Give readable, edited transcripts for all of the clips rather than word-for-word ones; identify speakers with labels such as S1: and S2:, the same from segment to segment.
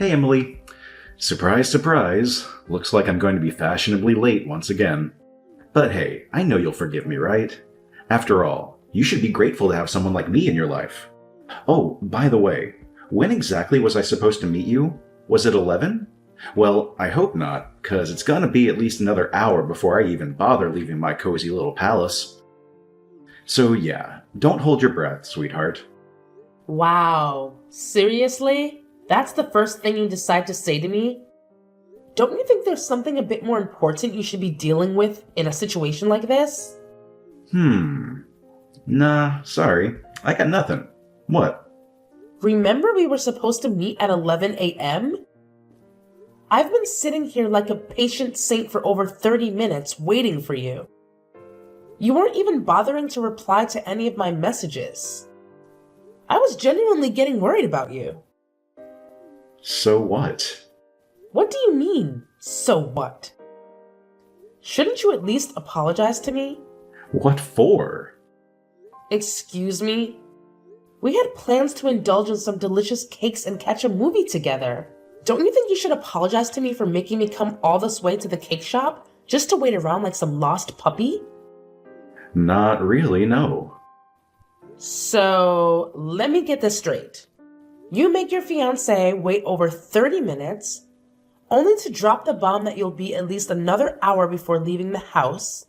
S1: Hey, Emily. Surprise, surprise. Looks like I'm going to be fashionably late once again. But hey, I know you'll forgive me, right? After all, you should be grateful to have someone like me in your life. Oh, by the way, when exactly was I supposed to meet you? Was it 11? Well, I hope not, 'cause it's gonna be at least another hour before I even bother leaving my cozy little palace. So yeah, don't hold your breath, sweetheart.
S2: Wow, seriously? That's the first thing you decide to say to me? Don't you think there's something a bit more important you should be dealing with in a situation like this?
S1: Nah, sorry. I got nothing. What?
S2: Remember we were supposed to meet at 11 a.m.? I've been sitting here like a patient saint for over 30 minutes waiting for you. You weren't even bothering to reply to any of my messages. I was genuinely getting worried about you.
S1: So what?
S2: What do you mean, so what? Shouldn't you at least apologize to me?
S1: What for?
S2: Excuse me? We had plans to indulge in some delicious cakes and catch a movie together. Don't you think you should apologize to me for making me come all this way to the cake shop just to wait around like some lost puppy?
S1: Not really, no.
S2: So, let me get this straight. You make your fiancé wait over 30 minutes, only to drop the bomb that you'll be at least another hour before leaving the house,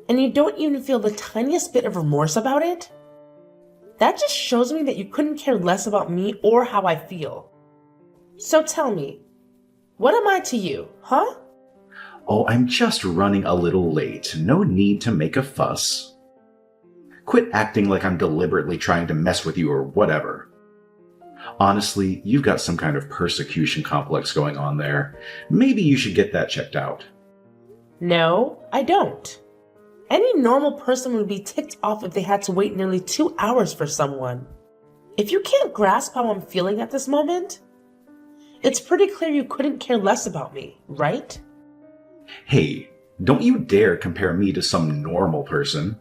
S2: and you don't even feel the tiniest bit of remorse about it? That just shows me that you couldn't care less about me or how I feel. So tell me, what am I to you, huh?
S1: Oh, I'm just running a little late. No need to make a fuss. Quit acting like I'm deliberately trying to mess with you or whatever. Honestly, you've got some kind of persecution complex going on there. Maybe you should get that checked out.
S2: No, I don't. Any normal person would be ticked off if they had to wait nearly 2 hours for someone. If you can't grasp how I'm feeling at this moment, it's pretty clear you couldn't care less about me, right?
S1: Hey, don't you dare compare me to some normal person.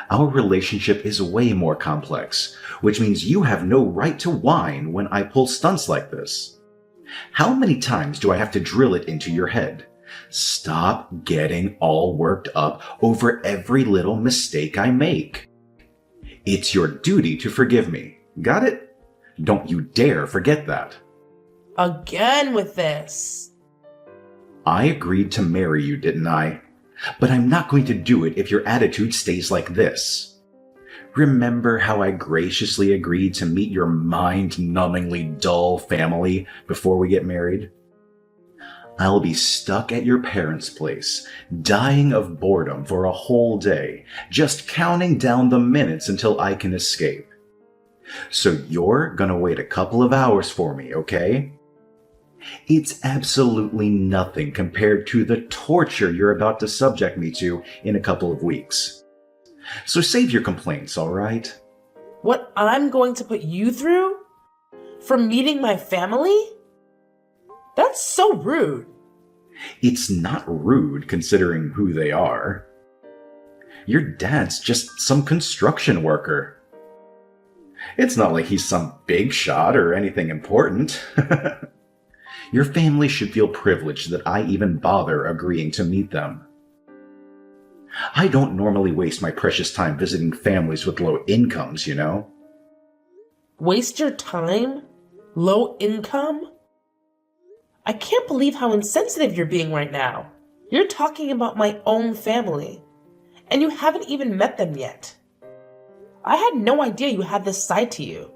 S1: Our relationship is way more complex, which means you have no right to whine when I pull stunts like this. How many times do I have to drill it into your head? Stop getting all worked up over every little mistake I make. It's your duty to forgive me. Got it? Don't you dare forget that.
S2: Again with this.
S1: I agreed to marry you, didn't I? But I'm not going to do it if your attitude stays like this. Remember how I graciously agreed to meet your mind-numbingly dull family before we get married? I'll be stuck at your parents' place, dying of boredom for a whole day, just counting down the minutes until I can escape. So you're gonna wait a couple of hours for me, okay? It's absolutely nothing compared to the torture you're about to subject me to in a couple of weeks. So save your complaints, all right?
S2: What I'm going to put you through? For meeting my family? That's so rude.
S1: It's not rude considering who they are. Your dad's just some construction worker. It's not like he's some big shot or anything important. Your family should feel privileged that I even bother agreeing to meet them. I don't normally waste my precious time visiting families with low incomes, you know?
S2: Waste your time? Low income? I can't believe how insensitive you're being right now. You're talking about my own family, and you haven't even met them yet. I had no idea you had this side to you.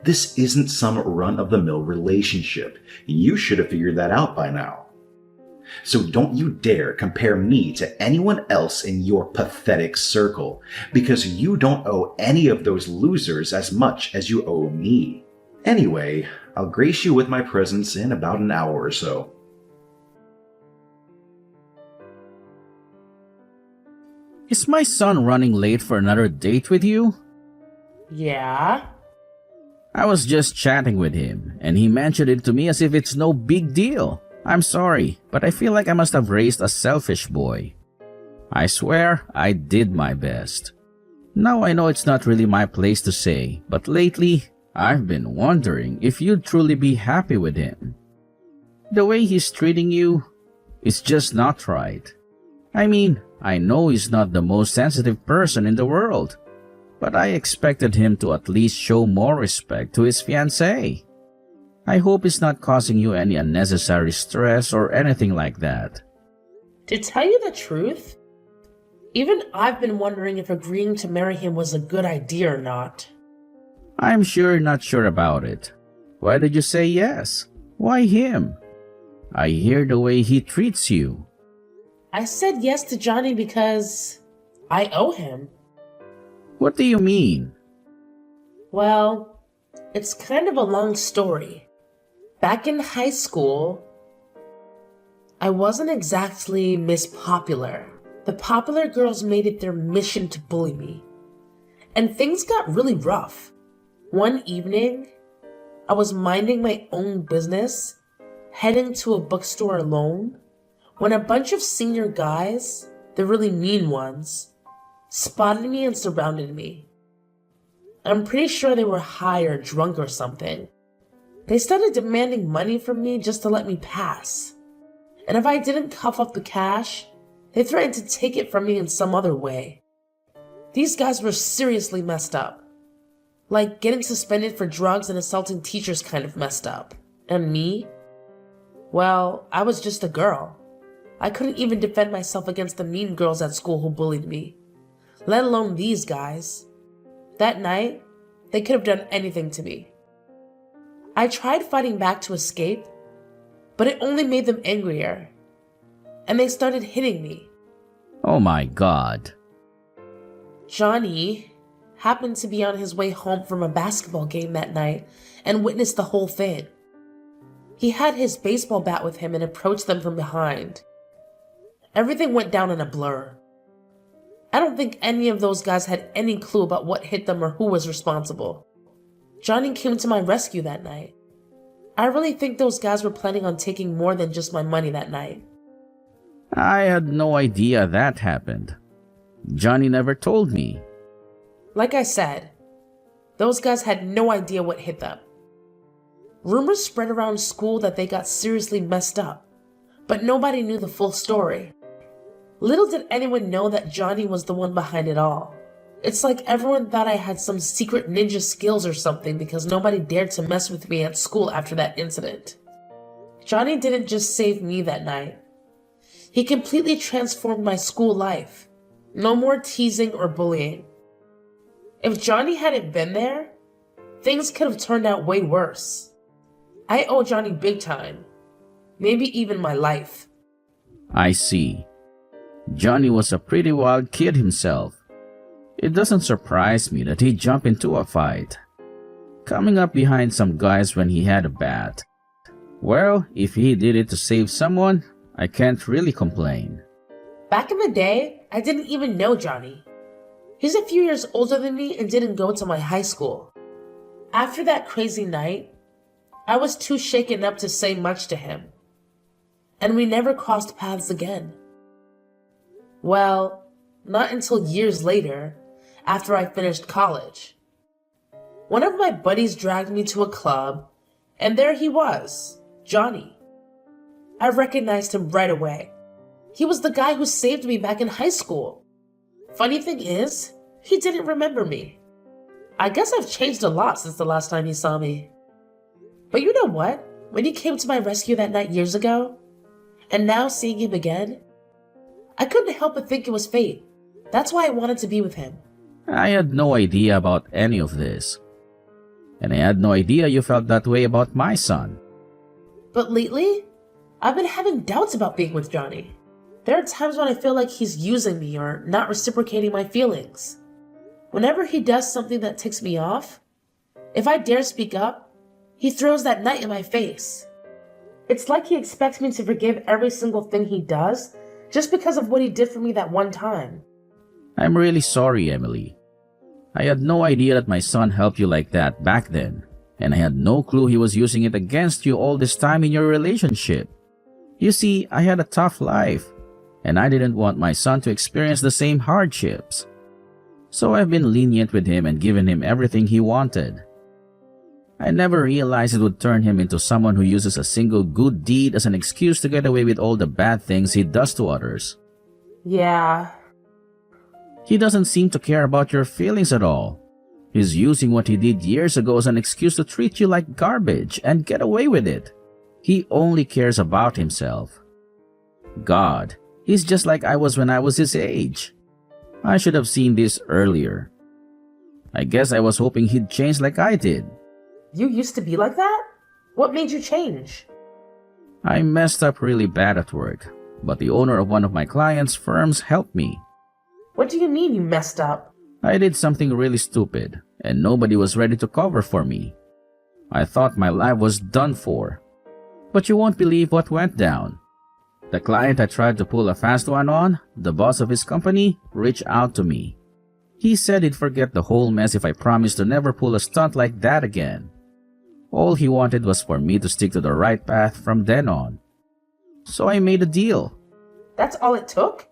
S1: This isn't some run-of-the-mill relationship. You should have figured that out by now. So don't you dare compare me to anyone else in your pathetic circle, because you don't owe any of those losers as much as you owe me. Anyway, I'll grace you with my presence in about an hour or so.
S3: Is my son running late for another date with you?
S2: Yeah?
S3: I was just chatting with him, and he mentioned it to me as if it's no big deal. I'm sorry, but I feel like I must have raised a selfish boy. I swear I did my best. Now I know it's not really my place to say, but lately, I've been wondering if you'd truly be happy with him. The way he's treating you is just not right. I mean, I know he's not the most sensitive person in the world, but I expected him to at least show more respect to his fiancée. I hope it's not causing you any unnecessary stress or anything like that.
S2: To tell you the truth, even I've been wondering if agreeing to marry him was a good idea or not.
S3: I'm sure you're not sure about it. Why did you say yes? Why him? I hear the way he treats you.
S2: I said yes to Johnny because I owe him.
S3: What do you mean?
S2: Well, it's kind of a long story. Back in high school, I wasn't exactly Miss Popular. The popular girls made it their mission to bully me. And things got really rough. One evening, I was minding my own business, heading to a bookstore alone, when a bunch of senior guys, the really mean ones, spotted me and surrounded me. I'm pretty sure they were high or drunk or something. They started demanding money from me just to let me pass. And if I didn't cough up the cash, they threatened to take it from me in some other way. These guys were seriously messed up. Like getting suspended for drugs and assaulting teachers kind of messed up. And me? Well, I was just a girl. I couldn't even defend myself against the mean girls at school who bullied me, let alone these guys. That night, they could have done anything to me. I tried fighting back to escape, but it only made them angrier. And they started hitting me.
S3: Oh my God.
S2: Johnny happened to be on his way home from a basketball game that night and witnessed the whole thing. He had his baseball bat with him and approached them from behind. Everything went down in a blur. I don't think any of those guys had any clue about what hit them or who was responsible. Johnny came to my rescue that night. I really think those guys were planning on taking more than just my money that night.
S3: I had no idea that happened. Johnny never told me.
S2: Like I said, those guys had no idea what hit them. Rumors spread around school that they got seriously messed up, but nobody knew the full story. Little did anyone know that Johnny was the one behind it all. It's like everyone thought I had some secret ninja skills or something because nobody dared to mess with me at school after that incident. Johnny didn't just save me that night. He completely transformed my school life. No more teasing or bullying. If Johnny hadn't been there, things could have turned out way worse. I owe Johnny big time. Maybe even my life.
S3: I see. Johnny was a pretty wild kid himself. It doesn't surprise me that he'd jump into a fight, coming up behind some guys when he had a bat. Well, if he did it to save someone, I can't really complain.
S2: Back in the day, I didn't even know Johnny. He's a few years older than me and didn't go to my high school. After that crazy night, I was too shaken up to say much to him. And we never crossed paths again. Well, not until years later, after I finished college. One of my buddies dragged me to a club, and there he was, Johnny. I recognized him right away. He was the guy who saved me back in high school. Funny thing is, he didn't remember me. I guess I've changed a lot since the last time he saw me. But you know what? When he came to my rescue that night years ago, and now seeing him again, I couldn't help but think it was fate. That's why I wanted to be with him.
S3: I had no idea about any of this. And I had no idea you felt that way about my son.
S2: But lately, I've been having doubts about being with Johnny. There are times when I feel like he's using me or not reciprocating my feelings. Whenever he does something that ticks me off, if I dare speak up, he throws that knife in my face. It's like he expects me to forgive every single thing he does just because of what he did for me that one time.
S3: I'm really sorry, Emily. I had no idea that my son helped you like that back then, and I had no clue he was using it against you all this time in your relationship. You see, I had a tough life, and I didn't want my son to experience the same hardships. So I've been lenient with him and given him everything he wanted. I never realized it would turn him into someone who uses a single good deed as an excuse to get away with all the bad things he does to others.
S2: Yeah.
S3: He doesn't seem to care about your feelings at all. He's using what he did years ago as an excuse to treat you like garbage and get away with it. He only cares about himself. God, he's just like I was when I was his age. I should have seen this earlier. I guess I was hoping he'd change like I did.
S2: You used to be like that? What made you change?
S3: I messed up really bad at work, but the owner of one of my clients' firms helped me.
S2: What do you mean you messed up?
S3: I did something really stupid, and nobody was ready to cover for me. I thought my life was done for. But you won't believe what went down. The client I tried to pull a fast one on, the boss of his company, reached out to me. He said he'd forget the whole mess if I promised to never pull a stunt like that again. All he wanted was for me to stick to the right path from then on. So I made a deal.
S2: That's all it took?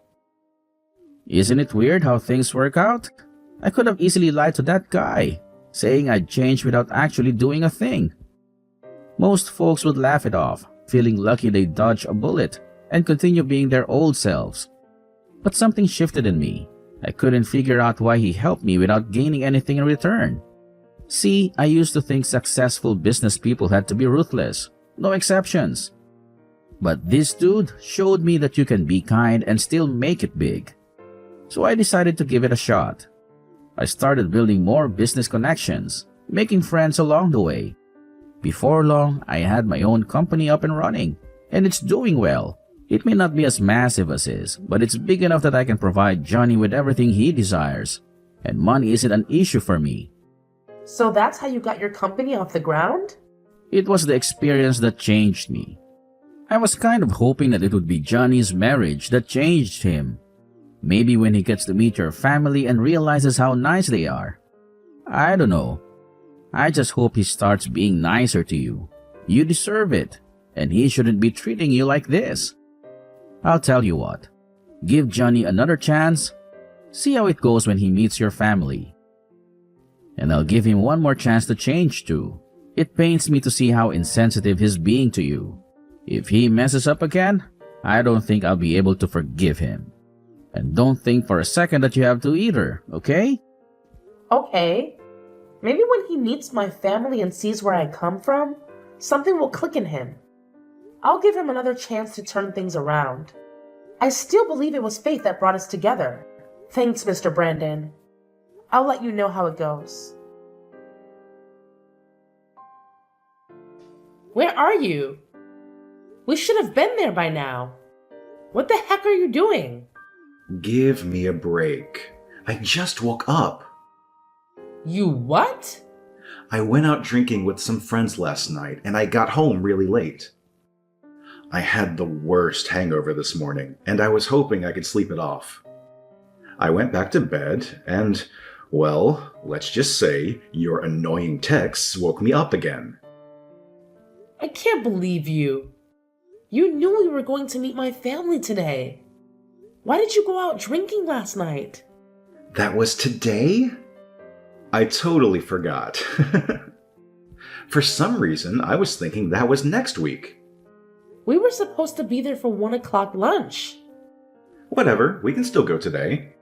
S3: Isn't it weird how things work out? I could have easily lied to that guy, saying I'd changed without actually doing a thing. Most folks would laugh it off, feeling lucky they dodged a bullet and continue being their old selves. But something shifted in me. I couldn't figure out why he helped me without gaining anything in return. See, I used to think successful business people had to be ruthless, no exceptions. But this dude showed me that you can be kind and still make it big. So I decided to give it a shot. I started building more business connections, making friends along the way. Before long, I had my own company up and running, and it's doing well. It may not be as massive as his, but it's big enough that I can provide Johnny with everything he desires, and money isn't an issue for me.
S2: So that's how you got your company off the ground?
S3: It was the experience that changed me. I was kind of hoping that it would be Johnny's marriage that changed him. Maybe when he gets to meet your family and realizes how nice they are. I don't know. I just hope he starts being nicer to you. You deserve it, and he shouldn't be treating you like this. I'll tell you what. Give Johnny another chance. See how it goes when he meets your family. And I'll give him one more chance to change too. It pains me to see how insensitive he's being to you. If he messes up again, I don't think I'll be able to forgive him. And don't think for a second that you have to either, okay?
S2: Okay. Maybe when he meets my family and sees where I come from, something will click in him. I'll give him another chance to turn things around. I still believe it was fate that brought us together. Thanks, Mr. Brandon. I'll let you know how it goes. Where are you? We should have been there by now. What the heck are you doing?
S1: Give me a break. I just woke up.
S2: You what?
S1: I went out drinking with some friends last night and I got home really late. I had the worst hangover this morning and I was hoping I could sleep it off. I went back to bed and, well, let's just say your annoying texts woke me up again.
S2: I can't believe you. You knew we were going to meet my family today. Why did you go out drinking last night?
S1: That was today? I totally forgot. For some reason, I was thinking that was next week.
S2: We were supposed to be there for 1 o'clock lunch.
S1: Whatever, we can still go today.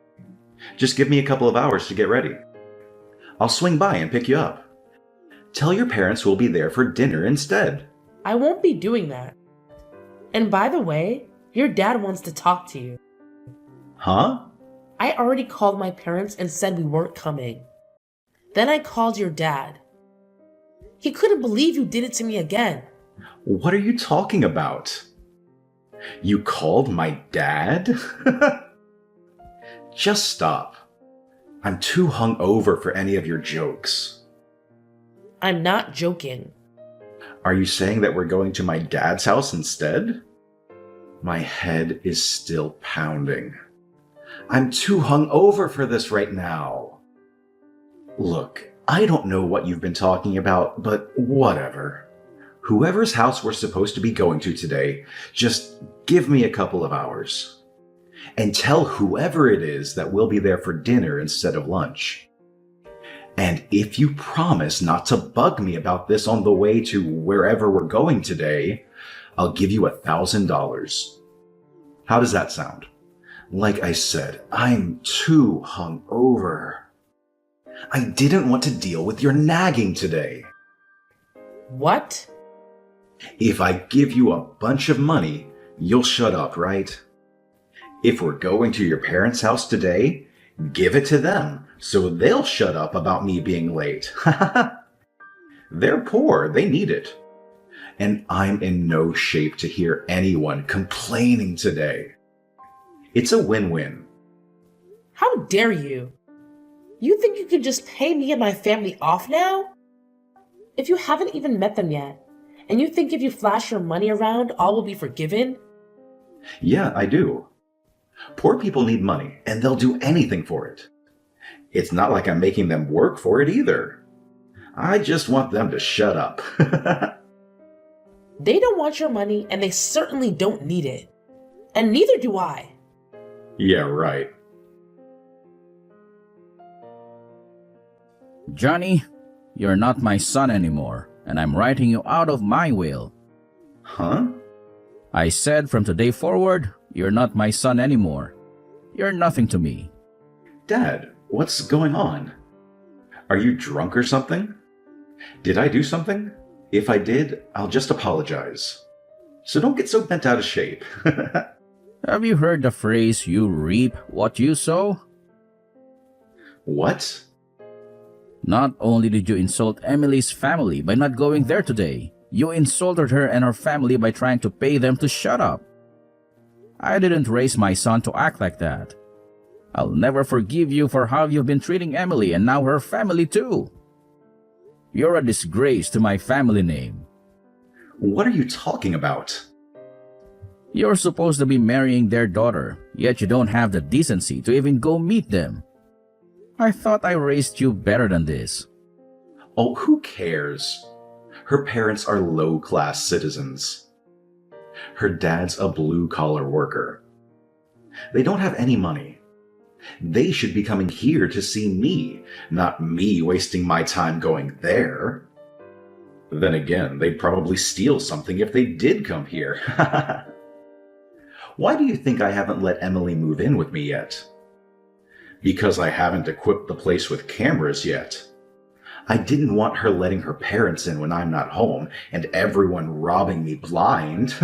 S1: Just give me a couple of hours to get ready. I'll swing by and pick you up. Tell your parents we'll be there for dinner instead.
S2: I won't be doing that. And by the way, your dad wants to talk to you.
S1: Huh?
S2: I already called my parents and said we weren't coming. Then I called your dad. He couldn't believe you did it to me again.
S1: What are you talking about? You called my dad? Just stop. I'm too hungover for any of your jokes.
S2: I'm not joking.
S1: Are you saying that we're going to my dad's house instead? My head is still pounding. I'm too hungover for this right now. Look, I don't know what you've been talking about, but whatever. Whoever's house we're supposed to be going to today, just give me a couple of hours. And tell whoever it is that we'll be there for dinner instead of lunch. And if you promise not to bug me about this on the way to wherever we're going today, I'll give you $1,000. How does that sound? Like I said, I'm too hungover. I didn't want to deal with your nagging today.
S2: What?
S1: If I give you a bunch of money, you'll shut up, right? If we're going to your parents' house today, give it to them so they'll shut up about me being late. They're poor, they need it. And I'm in no shape to hear anyone complaining today. It's a win-win.
S2: How dare you? You think you can just pay me and my family off now? If you haven't even met them yet, and you think if you flash your money around, all will be forgiven?
S1: Yeah, I do. Poor people need money, and they'll do anything for it. It's not like I'm making them work for it either. I just want them to shut up.
S2: They don't want your money, and they certainly don't need it. And neither do I.
S1: Yeah, right.
S3: Johnny, you're not my son anymore, and I'm writing you out of my will.
S1: Huh?
S3: I said from today forward, you're not my son anymore. You're nothing to me.
S1: Dad, what's going on? Are you drunk or something? Did I do something? If I did, I'll just apologize. So don't get so bent out of shape.
S3: Have you heard the phrase, you reap what you sow?
S1: What?
S3: Not only did you insult Emily's family by not going there today, you insulted her and her family by trying to pay them to shut up. I didn't raise my son to act like that. I'll never forgive you for how you've been treating Emily and now her family too. You're a disgrace to my family name.
S1: What are you talking about?
S3: You're supposed to be marrying their daughter, yet you don't have the decency to even go meet them. I thought I raised you better than this.
S1: Oh, who cares? Her parents are low-class citizens. Her dad's a blue-collar worker. They don't have any money. They should be coming here to see me, not me wasting my time going there. Then again, they'd probably steal something if they did come here. Why do you think I haven't let Emily move in with me yet? Because I haven't equipped the place with cameras yet. I didn't want her letting her parents in when I'm not home and everyone robbing me blind.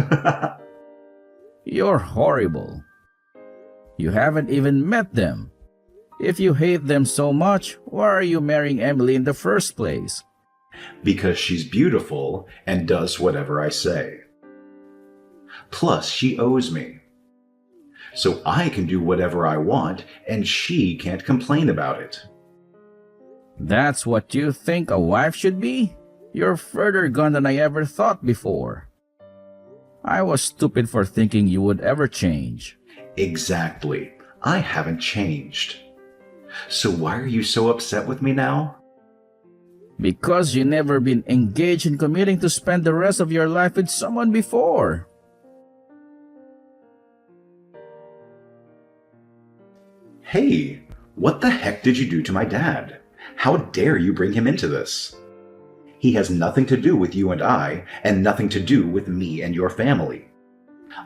S3: You're horrible. You haven't even met them. If you hate them so much, why are you marrying Emily in the first place?
S1: Because she's beautiful and does whatever I say. Plus, she owes me. So I can do whatever I want and she can't complain about it.
S3: That's what you think a wife should be? You're further gone than I ever thought before. I was stupid for thinking you would ever change.
S1: Exactly. I haven't changed. So why are you so upset with me now?
S3: Because you never been engaged in committing to spend the rest of your life with someone before.
S1: Hey, what the heck did you do to my dad? How dare you bring him into this? He has nothing to do with you and I, and nothing to do with me and your family.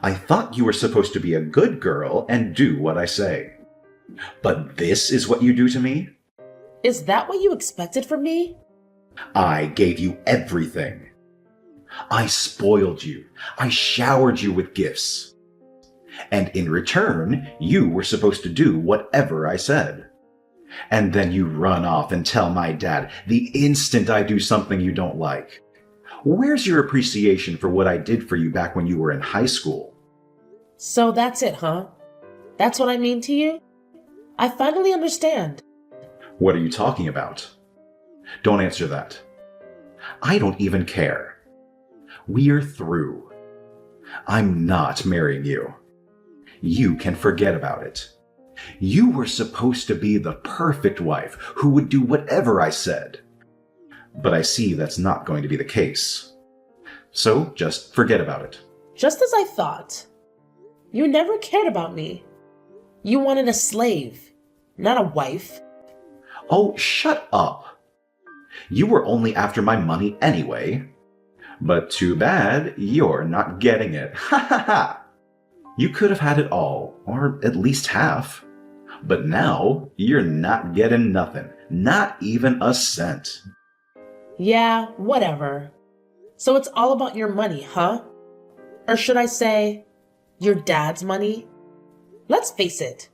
S1: I thought you were supposed to be a good girl and do what I say. But this is what you do to me?
S2: Is that what you expected from me?
S1: I gave you everything. I spoiled you. I showered you with gifts. And in return, you were supposed to do whatever I said. And then you run off and tell my dad the instant I do something you don't like. Where's your appreciation for what I did for you back when you were in high school?
S2: So that's it, huh? That's what I mean to you? I finally understand.
S1: What are you talking about? Don't answer that. I don't even care. We're through. I'm not marrying you. You can forget about it. You were supposed to be the perfect wife who would do whatever I said. But I see that's not going to be the case. So just forget about it.
S2: Just as I thought. You never cared about me. You wanted a slave, not a wife.
S1: Oh, shut up. You were only after my money anyway. But too bad you're not getting it. Ha ha ha! You could have had it all, or at least half. But now you're not getting nothing, not even a cent.
S2: Yeah, whatever. So it's all about your money, huh? Or should I say, your dad's money? Let's face it.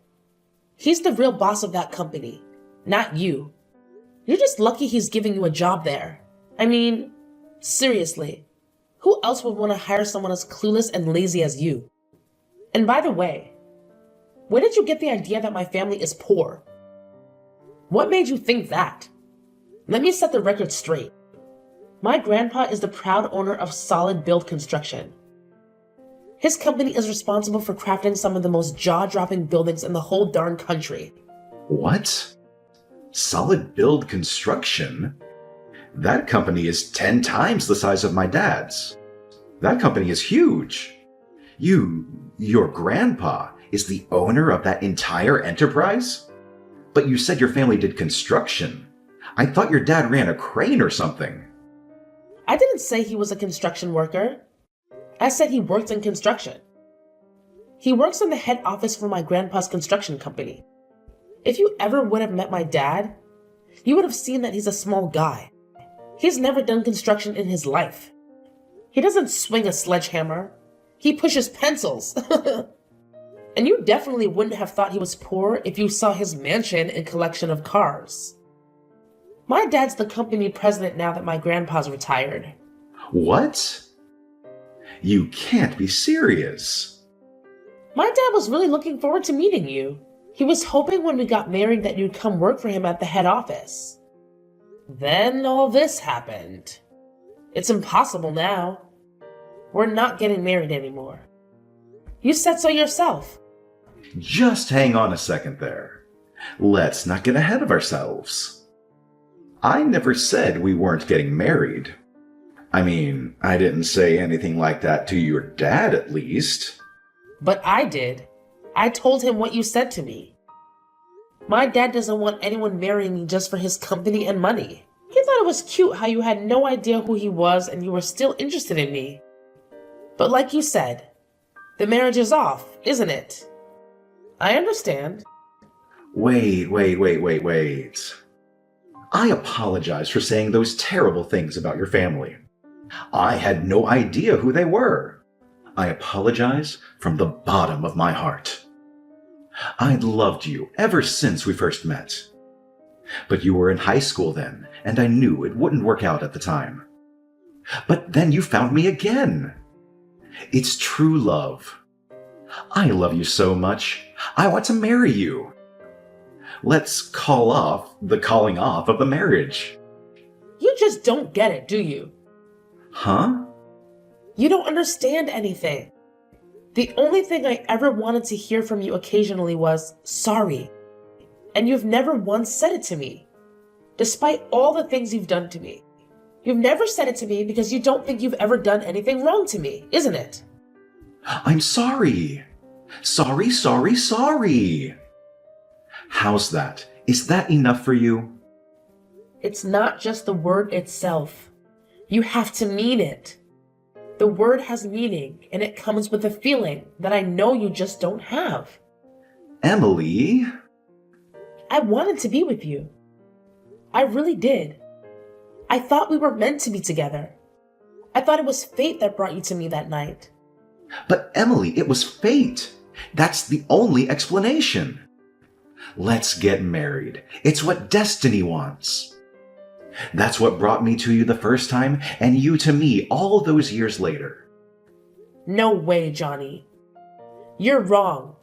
S2: He's the real boss of that company, not you. You're just lucky he's giving you a job there. I mean, seriously, who else would want to hire someone as clueless and lazy as you? And by the way, where did you get the idea that my family is poor? What made you think that? Let me set the record straight. My grandpa is the proud owner of Solid Build Construction. His company is responsible for crafting some of the most jaw-dropping buildings in the whole darn country.
S1: What? Solid Build Construction? That company is 10 times the size of my dad's. That company is huge. Your grandpa, is the owner of that entire enterprise? But you said your family did construction. I thought your dad ran a crane or something.
S2: I didn't say he was a construction worker. I said he worked in construction. He works in the head office for my grandpa's construction company. If you ever would have met my dad, you would have seen that he's a small guy. He's never done construction in his life. He doesn't swing a sledgehammer. He pushes pencils. And you definitely wouldn't have thought he was poor if you saw his mansion and collection of cars. My dad's the company president now that my grandpa's retired.
S1: What? You can't be serious.
S2: My dad was really looking forward to meeting you. He was hoping when we got married that you'd come work for him at the head office. Then all this happened. It's impossible now. We're not getting married anymore. You said so yourself.
S1: Just hang on a second there. Let's not get ahead of ourselves. I never said we weren't getting married. I mean, I didn't say anything like that to your dad, at least.
S2: But I did. I told him what you said to me. My dad doesn't want anyone marrying me just for his company and money. He thought it was cute how you had no idea who he was and you were still interested in me. But like you said, the marriage is off, isn't it? I understand.
S1: Wait. I apologize for saying those terrible things about your family. I had no idea who they were. I apologize from the bottom of my heart. I'd loved you ever since we first met. But you were in high school then, and I knew it wouldn't work out at the time. But then you found me again. It's true love. I love you so much. I want to marry you. Let's call off the calling off of the marriage.
S2: You just don't get it, do you?
S1: Huh?
S2: You don't understand anything. The only thing I ever wanted to hear from you occasionally was sorry. And you've never once said it to me. Despite all the things you've done to me. You've never said it to me because you don't think you've ever done anything wrong to me, isn't it?
S1: I'm sorry. Sorry. How's that? Is that enough for you?
S2: It's not just the word itself. You have to mean it. The word has meaning, and it comes with a feeling that I know you just don't have.
S1: Emily?
S2: I wanted to be with you. I really did. I thought we were meant to be together. I thought it was fate that brought you to me that night.
S1: But Emily, it was fate. That's the only explanation. Let's get married. It's what destiny wants. That's what brought me to you the first time, and you to me all those years later.
S2: No way, Johnny. You're wrong.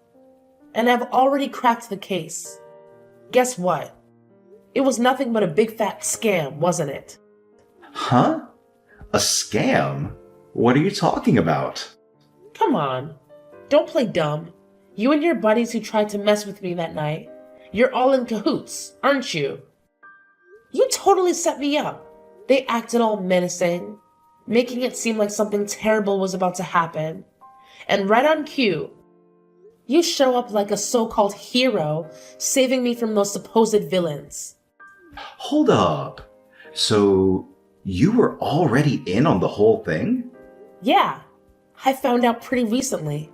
S2: And I've already cracked the case. Guess what? It was nothing but a big fat scam, wasn't it?
S1: Huh? A scam? What are you talking about?
S2: Come on. Don't play dumb. You and your buddies who tried to mess with me that night, you're all in cahoots, aren't you? You totally set me up. They acted all menacing, making it seem like something terrible was about to happen. And right on cue, you show up like a so-called hero, saving me from those supposed villains.
S1: Hold up. So, you were already in on the whole thing?
S2: Yeah, I found out pretty recently.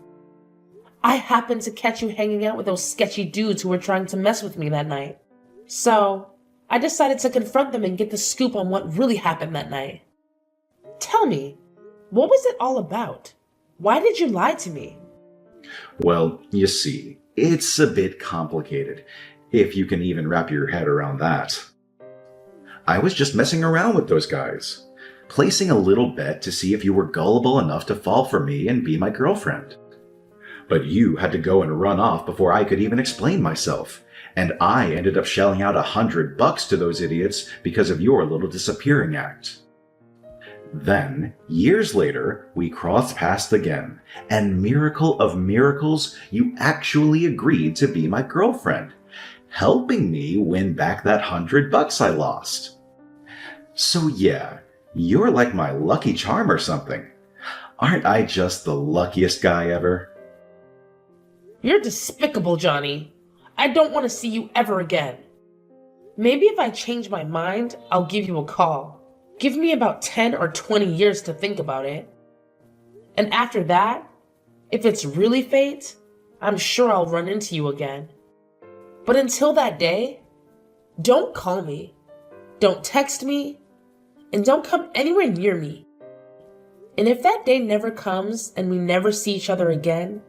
S2: I happened to catch you hanging out with those sketchy dudes who were trying to mess with me that night. So, I decided to confront them and get the scoop on what really happened that night. Tell me, what was it all about? Why did you lie to me?
S1: Well, you see, it's a bit complicated, if you can even wrap your head around that. I was just messing around with those guys, placing a little bet to see if you were gullible enough to fall for me and be my girlfriend. But you had to go and run off before I could even explain myself, and I ended up shelling out $100 to those idiots because of your little disappearing act. Then, years later, we crossed paths again, and miracle of miracles, you actually agreed to be my girlfriend, helping me win back that $100 I lost. So yeah, you're like my lucky charm or something. Aren't I just the luckiest guy ever?
S2: You're despicable, Johnny. I don't want to see you ever again. Maybe if I change my mind, I'll give you a call. Give me about 10 or 20 years to think about it. And after that, if it's really fate, I'm sure I'll run into you again. But until that day, don't call me, don't text me, and don't come anywhere near me. And if that day never comes and we never see each other again,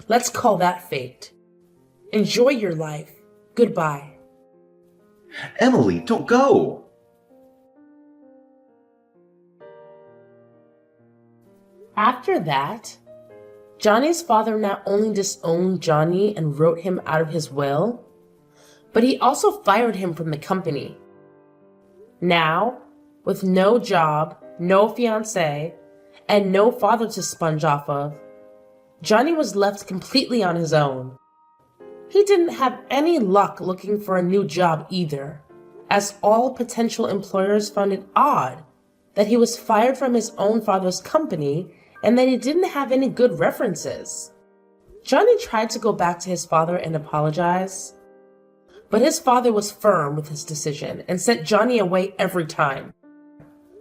S2: let's call that fate. Enjoy your life. Goodbye.
S1: Emily, don't go!
S2: After that, Johnny's father not only disowned Johnny and wrote him out of his will, but he also fired him from the company. Now, with no job, no fiancé, and no father to sponge off of, Johnny was left completely on his own. He didn't have any luck looking for a new job either, as all potential employers found it odd that he was fired from his own father's company and that he didn't have any good references. Johnny tried to go back to his father and apologize, but his father was firm with his decision and sent Johnny away every time.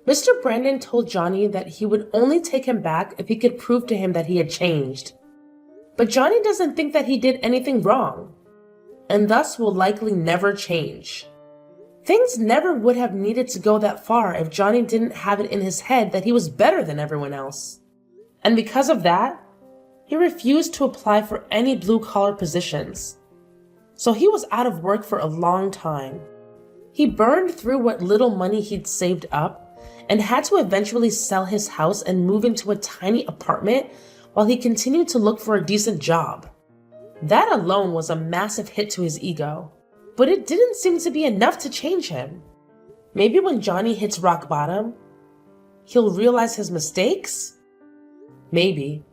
S2: Mr. Brandon told Johnny that he would only take him back if he could prove to him that he had changed. But Johnny doesn't think that he did anything wrong, and thus will likely never change. Things never would have needed to go that far if Johnny didn't have it in his head that he was better than everyone else. And because of that, he refused to apply for any blue-collar positions. So he was out of work for a long time. He burned through what little money he'd saved up and had to eventually sell his house and move into a tiny apartment while he continued to look for a decent job. That alone was a massive hit to his ego, but it didn't seem to be enough to change him. Maybe when Johnny hits rock bottom, he'll realize his mistakes? Maybe.